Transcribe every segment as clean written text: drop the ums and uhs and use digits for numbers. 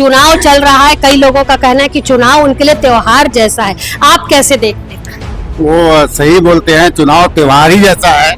चुनाव चल रहा है, कई लोगों का कहना है कि चुनाव उनके लिए त्योहार जैसा है, आप कैसे देखते हैं? वो सही बोलते हैं, चुनाव त्योहार ही जैसा है।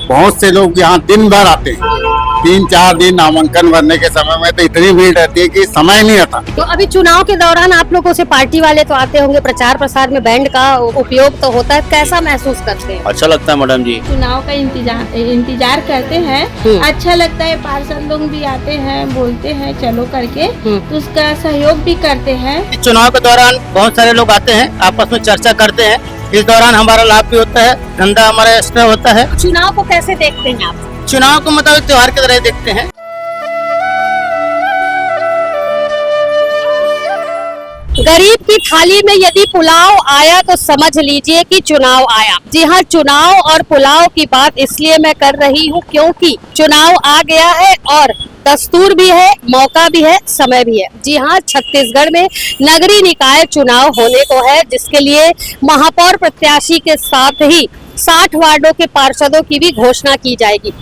बहुत से लोग यहाँ दिन भर आते हैं, 3-4 दिन नामांकन भरने के समय में तो इतनी भीड़ रहती है कि समय नहीं आता। तो अभी चुनाव के दौरान आप लोगों से पार्टी वाले तो आते होंगे, प्रचार प्रसार में बैंड का उपयोग तो होता है, कैसा महसूस करते हैं? अच्छा लगता है मैडम जी। चुनाव का इंतजार करते हैं, अच्छा लगता है। पार्षद लोग भी आते हैं, बोलते हैं चलो करके, तो उसका सहयोग भी करते हैं। चुनाव के दौरान बहुत सारे लोग आते हैं, आपस में चर्चा करते हैं। इस दौरान हमारा लाभ भी होता है, धंधा हमारा एक्स्ट्रा होता है। चुनाव को कैसे देखते हैं आप? चुनाव को मतलब त्योहार की तरह देखते हैं। गरीब की थाली में यदि पुलाव आया तो समझ लीजिए कि चुनाव आया। जी हाँ, चुनाव और पुलाव की बात इसलिए मैं कर रही हूँ क्योंकि चुनाव आ गया है और दस्तूर भी है, मौका भी है, समय भी है। जी हाँ, छत्तीसगढ़ में नगरीय निकाय चुनाव होने को है, जिसके लिए महापौर प्रत्याशी के साथ ही 60 वार्डों के पार्षदों की भी घोषणा की जाएगी।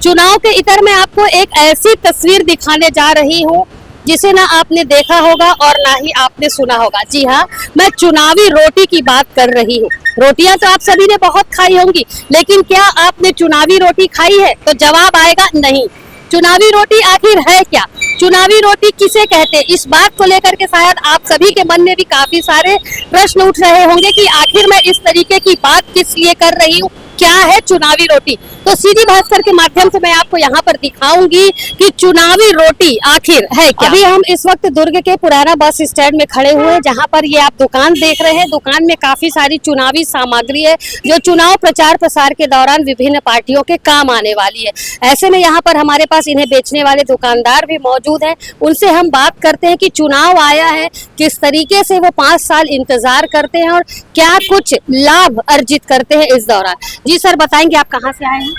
चुनाव के इतर में आपको एक ऐसी तस्वीर दिखाने जा रही हूँ जिसे ना आपने देखा होगा और ना ही आपने सुना होगा। जी हाँ, मैं चुनावी रोटी की बात कर रही हूँ। रोटियां तो आप सभी ने बहुत खाई होंगी, लेकिन क्या आपने चुनावी रोटी खाई है? तो जवाब आएगा नहीं। चुनावी रोटी आखिर है क्या? चुनावी रोटी किसे कहते हैं? इस बात को लेकर के शायद आप सभी के मन में भी काफी सारे प्रश्न उठ रहे होंगे कि आखिर मैं इस तरीके की बात किस लिए कर रही हूँ, क्या है चुनावी रोटी? तो सीधी भास्कर के माध्यम से मैं आपको यहाँ पर दिखाऊंगी कि चुनावी रोटी आखिर है क्या। अभी हम इस वक्त दुर्ग के पुराना बस स्टैंड में खड़े हुए हैं, जहाँ पर ये आप दुकान देख रहे हैं। दुकान में काफी सारी चुनावी सामग्री है जो चुनाव प्रचार प्रसार के दौरान विभिन्न पार्टियों के काम आने वाली है। ऐसे में यहाँ पर हमारे पास इन्हें बेचने वाले दुकानदार भी मौजूद हैं। उनसे हम बात करते हैं कि चुनाव आया है, किस तरीके से वो 5 साल इंतजार करते हैं और क्या कुछ लाभ अर्जित करते हैं इस दौरान। जी सर, बताएंगे आप कहाँ से आए हैं?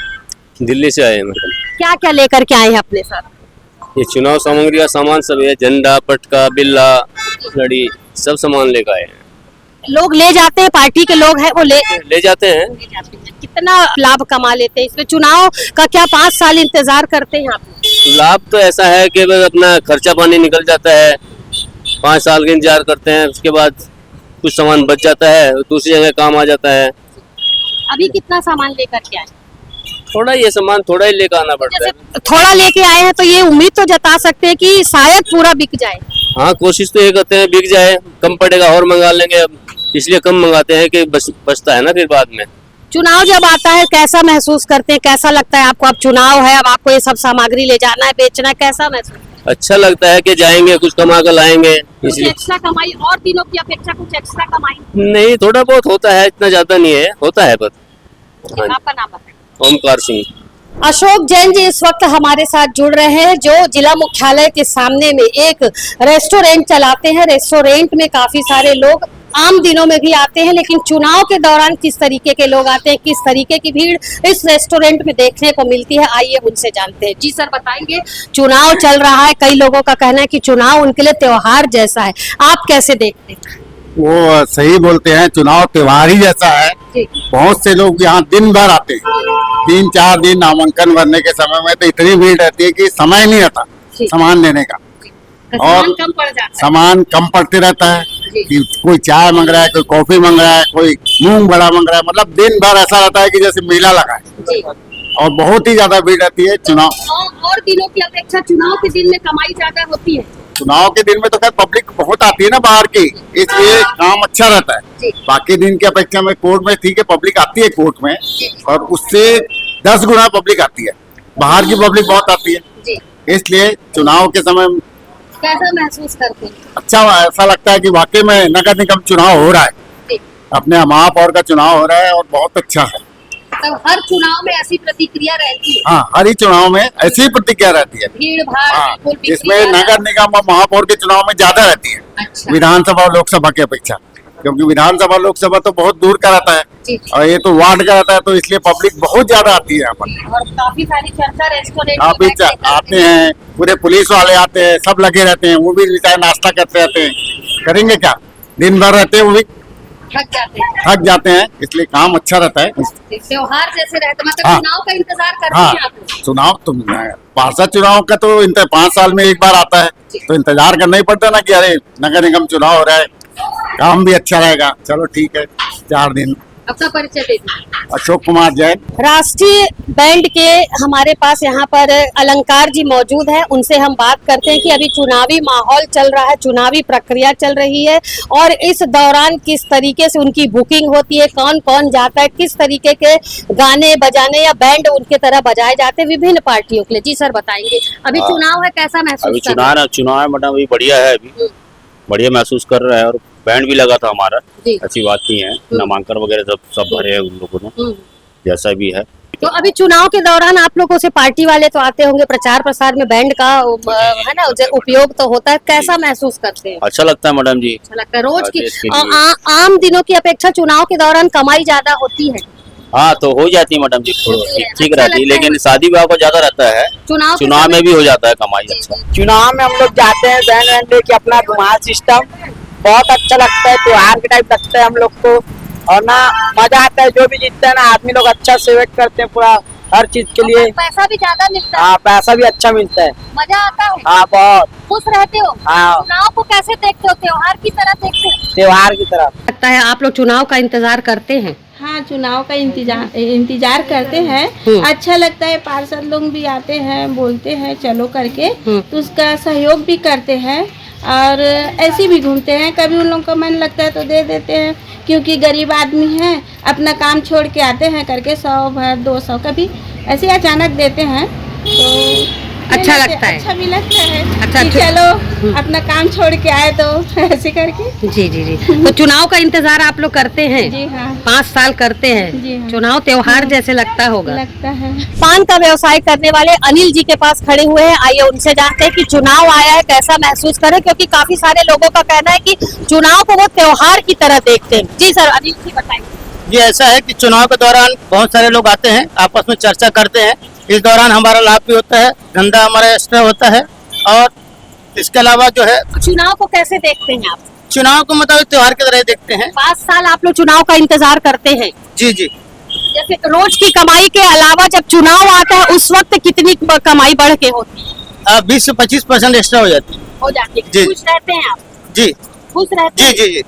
दिल्ली से आए हैं मैडम। क्या क्या लेकर के आए हैं अपने साथ? ये चुनाव सामग्री का सामान सब है, झंडा, पटका, बिल्ला, लड़ी, सब सामान लेकर आए हैं। लोग ले जाते हैं, पार्टी के लोग हैं वो ले जाते हैं। कितना लाभ कमा लेते हैं इसमें? चुनाव का क्या 5 साल इंतजार करते हैं आप? लाभ तो ऐसा है कि बस अपना खर्चा पानी निकल जाता है, 5 साल का इंतजार करते हैं, उसके बाद कुछ सामान बच जाता है, दूसरी जगह काम आ जाता है। अभी कितना सामान लेकर के आए? थोड़ा ये सामान थोड़ा ही लेकर आना पड़ता है। थोड़ा लेके आए हैं तो ये उम्मीद तो जता सकते हैं कि शायद पूरा बिक जाए। हाँ, कोशिश तो ये करते हैं बिक जाए, कम पड़ेगा और मंगा लेंगे, अब इसलिए कम मंगाते हैं कि बचता है ना फिर बाद में। चुनाव जब आता है कैसा महसूस करते हैं, कैसा लगता है आपको? अब चुनाव है, अब आपको ये सब सामग्री ले जाना है, बेचना है, कैसा महसूस? अच्छा लगता है कि जाएंगे, कुछ कमा कर लाएंगे। इसलिए एक्स्ट्रा कमाई और दिनों की अपेक्षा कुछ एक्स्ट्रा कमाई नहीं, थोड़ा बहुत होता है, इतना ज्यादा नहीं है, होता है पर। आपका नाम बताएं। ओमकार सिंह। अशोक जैन जी इस वक्त हमारे साथ जुड़ रहे हैं, जो जिला मुख्यालय के सामने में एक रेस्टोरेंट चलाते हैं। रेस्टोरेंट में काफी सारे लोग आम दिनों में भी आते हैं, लेकिन चुनाव के दौरान किस तरीके के लोग आते हैं, किस तरीके की भीड़ इस रेस्टोरेंट में देखने को मिलती है, आइए उनसे जानते हैं। जी सर, बताएंगे, चुनाव चल रहा है, कई लोगों का कहना है कि चुनाव उनके लिए त्योहार जैसा है, आप कैसे देखते हैं? वो सही बोलते हैं, चुनाव त्योहार ही जैसा है। बहुत से लोग यहाँ दिन भर आते हैं, 3-4 दिन नामांकन भरने के समय में तो इतनी भीड़ रहती है कि समय नहीं आता सामान लेने का, और कम पड़ जाता है। सामान कम पड़ते रहता है कि कोई चाय मांग रहा है, कोई कॉफी मांग रहा है, कोई मूंग बड़ा मांग रहा है, मतलब दिन भर ऐसा रहता है कि जैसे मेला लगा है और बहुत ही ज्यादा भीड़ रहती है। चुनाव और दिनों की अपेक्षा चुनाव के दिन में कमाई ज्यादा होती है। चुनाव के दिन में तो खैर पब्लिक बहुत आती है ना बाहर की, इसलिए काम अच्छा रहता है। बाकी दिन की अपेक्षा में कोर्ट में ठीक है, पब्लिक आती है कोर्ट में, और उससे 10 गुना पब्लिक आती है, बाहर की पब्लिक बहुत आती है। इसलिए चुनाव के समय कैसा महसूस करते हैं? अच्छा, ऐसा लगता है कि वाकई में नगर निगम चुनाव हो रहा है, अपने महापौर का चुनाव हो रहा है और बहुत अच्छा है। तो हर चुनाव में ऐसी प्रतिक्रिया रहती है? हाँ, हर ही चुनाव में ऐसी ही प्रतिक्रिया रहती है। भीड़ भाड़, हाँ, बिल्कुल इसमें नगर निगम और महापौर के चुनाव में ज्यादा रहती है। अच्छा। विधानसभा और लोकसभा की अपेक्षा, क्योंकि विधानसभा लोकसभा तो बहुत दूर का रहता है और ये तो वार्ड का रहता है, तो इसलिए पब्लिक बहुत ज्यादा आती है यहाँ पर। और काफी सारी चर्चा रेस्टोरेंट काफी आते हैं, पूरे पुलिस वाले आते हैं, सब लगे रहते हैं, वो भी चाहे नाश्ता करते रहते हैं। करेंगे क्या, दिन भर रहते हैं वो भी। थक जाते हैं, इसलिए काम अच्छा रहता है। त्योहार जैसे रहता मतलब हाँ। चुनाव का इंतजार करते हाँ, हैं आप लोग? चुनाव तो पार्षद चुनाव का तो 5 साल में एक बार आता है, तो इंतजार करना ही पड़ता है ना कि अरे नगर निगम चुनाव हो रहा है, काम भी अच्छा रहेगा। चलो ठीक है, 4 दिन। अपना परिचय दे दीजिए। अशोक कुमार जैन। राष्ट्रीय बैंड के हमारे पास यहाँ पर अलंकार जी मौजूद हैं, उनसे हम बात करते हैं कि अभी चुनावी माहौल चल रहा है, चुनावी प्रक्रिया चल रही है और इस दौरान किस तरीके से उनकी बुकिंग होती है, कौन कौन जाता है, किस तरीके के गाने बजाने या बैंड उनके तरह बजाए जाते हैं विभिन्न पार्टियों के लिए। जी सर बताएंगे, अभी चुनाव है, कैसा महसूस अभी कर रहे हैं? चुनाव है मैडम, अभी बढ़िया है, अभी बढ़िया महसूस कर रहा है। और बैंड भी लगा था हमारा, जी। ऐसी बात नहीं है। नामांकन वगैरह सब भरे हैं उन लोगों ने, जैसा भी है। तो अभी चुनाव के दौरान आप लोगों से पार्टी वाले तो आते होंगे, प्रचार प्रसार में बैंड का है ना उपयोग तो होता है, कैसा महसूस करते हैं? अच्छा लगता है मैडम जी। अच्छा लगता है रोज की देश के लिए। आम दिनों की अपेक्षा चुनाव के दौरान कमाई ज्यादा होती है? हाँ, तो हो जाती है मैडम जी, थोड़ा ठीक अच्छा रहती है, लगता है। लेकिन शादी ब्याह को ज्यादा रहता है, चुनाव के चुनाव में भी हो जाता है कमाई अच्छा। चुनाव में हम लोग जाते हैं बैंड वैंड लेके, अपना धुआं सिस्टम बहुत अच्छा लगता है, त्योहार के टाइप लगता है हम लोग को। और ना मजा आता है, जो भी जीतते हैं ना आदमी लोग अच्छा से वेट करते हैं पूरा हर चीज के लिए। पैसा भी ज्यादा मिलता है, हाँ, पैसा भी अच्छा मिलता है। मजा आता है, हाँ, बहुत। खुश रहते हो? हाँ। चुनाव को कैसे देखते हो, त्योहार की तरह देखते हो? त्योहार की तरह लगता है आप लोग चुनाव का इंतजार करते हैं? हाँ, चुनाव का इंतजार करते हैं। अच्छा लगता है, पार्षद लोग भी आते हैं, बोलते हैं चलो करके, तो उसका सहयोग भी करते हैं और ऐसे भी घूमते हैं। कभी उन लोगों का मन लगता है तो दे देते हैं, क्योंकि गरीब आदमी हैं, अपना काम छोड़ के आते हैं करके 100 भर 200 कभी ऐसे अचानक देते हैं, तो अच्छा लगता है। अच्छा भी लगता है अच्छा, कि चलो अपना काम छोड़ के आए तो ऐसे करके। जी जी जी। तो चुनाव का इंतजार आप लोग करते हैं? जी हाँ, 5 साल करते हैं। जी हाँ। चुनाव त्योहार जैसे लगता होगा। लगता है। पान का व्यवसाय करने वाले अनिल जी के पास खड़े हुए हैं, आइए उनसे जानते हैं कि चुनाव आया है कैसा महसूस करें, क्योंकि काफी सारे लोगों का कहना है कि चुनाव को वो त्योहार की तरह देखते हैं। जी सर, अनिल जी बताइए। ये ऐसा है कि चुनाव के दौरान बहुत सारे लोग आते हैं, आपस में चर्चा करते हैं, इस दौरान हमारा लाभ भी होता है, धंधा हमारा एक्स्ट्रा होता है। और इसके अलावा जो है चुनाव को कैसे देखते हैं आप? चुनाव को मतलब त्योहार की तरह देखते हैं। 5 साल आप लोग चुनाव का इंतजार करते हैं। जी जी। जैसे रोज की कमाई के अलावा जब चुनाव आता है उस वक्त कितनी कमाई बढ़ के होती है? 20 से 25% एक्स्ट्रा हो जाती है। हो जाती है। जी। खुश रहते हैं आप? जी खुश रहते जी हैं? जी जी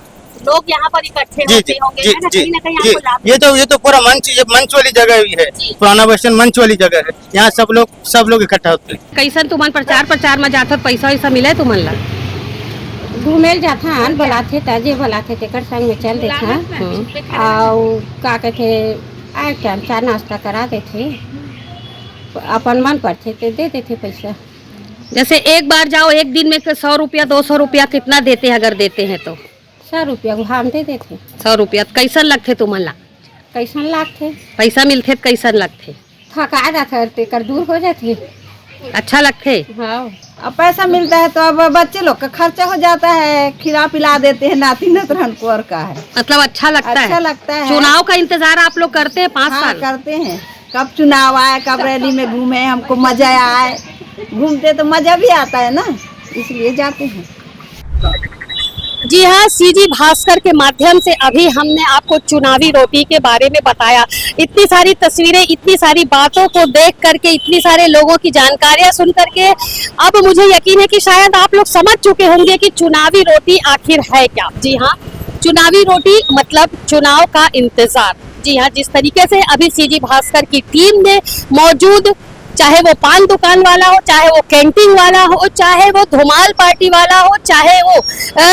लोग यहाँ पर इकट्ठे जी होते जी होंगे, जी है ना? जी कहीं ना कहीं जी। आपको लाभ ये तो पूरा मंच वाली जगह भी है, जी। पुराना बस स्टैंड मंच वाली जगह है, यहाँ सब लोग इकट्ठा होते हैं। कैसन तुमन प्रचार में जात पैसा वैसा मिले तुमन ला? घूमे जाथन बोलाथे ताजे बोलाथे तेकर संग में चल देथन और का कहथे आए क्या चाय नाश्ता करा देथे, अपन मन पड़थे ते दे देथे पैसा। जैसे एक बार जाओ, एक दिन में 100 रुपया 200 रुपया कितना देते हैं? अगर देते हैं तो 100 रुपया हम दे देथे। 100 रुपया कैसन लगते तुमन ला? कैसन लागथे? पैसा मिलते तो कैसन लगते? थका जाथे तेकर दूर हो जाथे। अच्छा लगते? हाँ, अब पैसा मिलता है तो अब बच्चे लोग का खर्चा हो जाता है, खिला पिला देते हैं नाती नतरन को, और का है मतलब अच्छा लगता है? अच्छा लगता है। चुनाव का इंतजार आप लोग करते हैं 5 हाँ, साल? करते हैं। कब चुनाव आए, कब रैली में घूमे, हमको मजा आए, घूमते तो मजा भी आता है ना, इसलिए जाते हैं। जी हाँ, सीजी भास्कर के माध्यम से अभी हमने आपको चुनावी रोटी के बारे में बताया। इतनी सारी तस्वीरें, इतनी सारी बातों को देख करके, इतनी सारे लोगों की जानकारियां सुन करके अब मुझे यकीन है कि शायद आप लोग समझ चुके होंगे कि चुनावी रोटी आखिर है क्या। जी हाँ, चुनावी रोटी मतलब चुनाव का इंतजार। जी हाँ, जिस तरीके से अभी सीजी भास्कर की टीम ने मौजूद, चाहे वो पान दुकान वाला हो, चाहे वो कैंटीन वाला हो, चाहे वो धुमाल पार्टी वाला हो, चाहे वो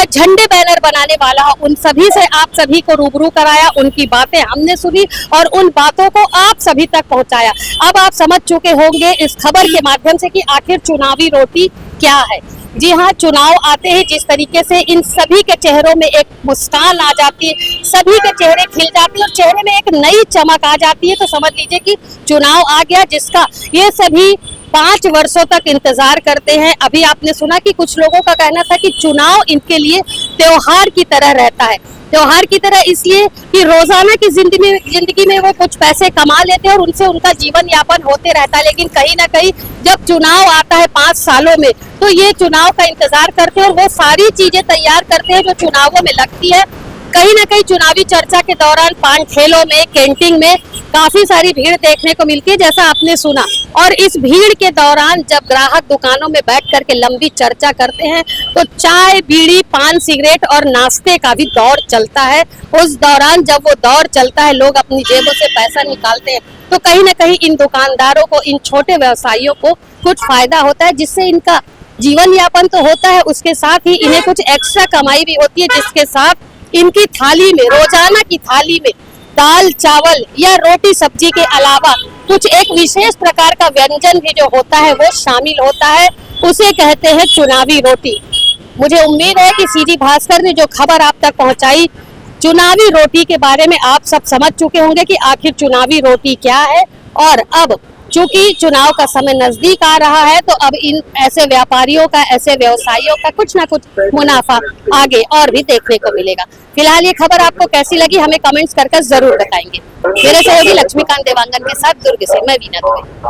झंडे बैनर बनाने वाला हो, उन सभी से आप सभी को रूबरू कराया, उनकी बातें हमने सुनी और उन बातों को आप सभी तक पहुंचाया। अब आप समझ चुके होंगे इस खबर के माध्यम से कि आखिर चुनावी रोटी क्या है। जी हाँ, चुनाव आते ही जिस तरीके से इन सभी के चेहरों में एक मुस्कान आ जाती है, सभी के चेहरे खिल जाते हैं और चेहरे में एक नई चमक आ जाती है, तो समझ लीजिए कि चुनाव आ गया, जिसका ये सभी 5 वर्षों तक इंतजार करते हैं। अभी आपने सुना कि कुछ लोगों का कहना था कि चुनाव इनके लिए त्योहार की तरह रहता है। त्योहार की तरह इसलिए कि रोजाना की जिंदगी में वो कुछ पैसे कमा लेते हैं और उनसे उनका जीवन यापन होते रहता है, लेकिन कहीं ना कहीं जब चुनाव आता है 5 सालों में, तो ये चुनाव का इंतजार करते हैं और वो सारी चीजें तैयार करते हैं जो चुनावों में लगती है। कहीं ना कहीं चुनावी चर्चा के दौरान पान ठेलों में, कैंटीन में काफी सारी भीड़ देखने को मिलती है, जैसा आपने सुना। और इस भीड़ के दौरान जब ग्राहक दुकानों में बैठ करके लंबी चर्चा करते हैं तो चाय, बीड़ी, पान, सिगरेट और नाश्ते का भी दौर चलता है। उस दौरान जब वो दौर चलता है, लोग अपनी जेबों से पैसा निकालते हैं, तो कहीं ना कहीं इन दुकानदारों को, इन छोटे व्यवसायियों को कुछ फायदा होता है, जिससे इनका जीवन यापन तो होता है, उसके साथ ही इन्हें कुछ एक्स्ट्रा कमाई भी होती है, जिसके साथ इनकी थाली में, रोजाना की थाली में दाल, चावल या रोटी सब्जी के अलावा कुछ एक विशेष प्रकार का व्यंजन भी जो होता है वो शामिल होता है। उसे कहते हैं चुनावी रोटी। मुझे उम्मीद है कि सीजी भास्कर ने जो खबर आप तक पहुंचाई चुनावी रोटी के बारे में, आप सब समझ चुके होंगे कि आखिर चुनावी रोटी क्या है। और अब चूंकि चुनाव का समय नजदीक आ रहा है, तो अब इन ऐसे व्यापारियों का, ऐसे व्यवसायियों का कुछ ना कुछ मुनाफा आगे और भी देखने को मिलेगा। फिलहाल ये खबर आपको कैसी लगी, हमें कमेंट्स कर जरूर बताएंगे। मेरे सहयोगी लक्ष्मीकांत देवांगन के साथ दुर्ग से मैं वीना दुबे।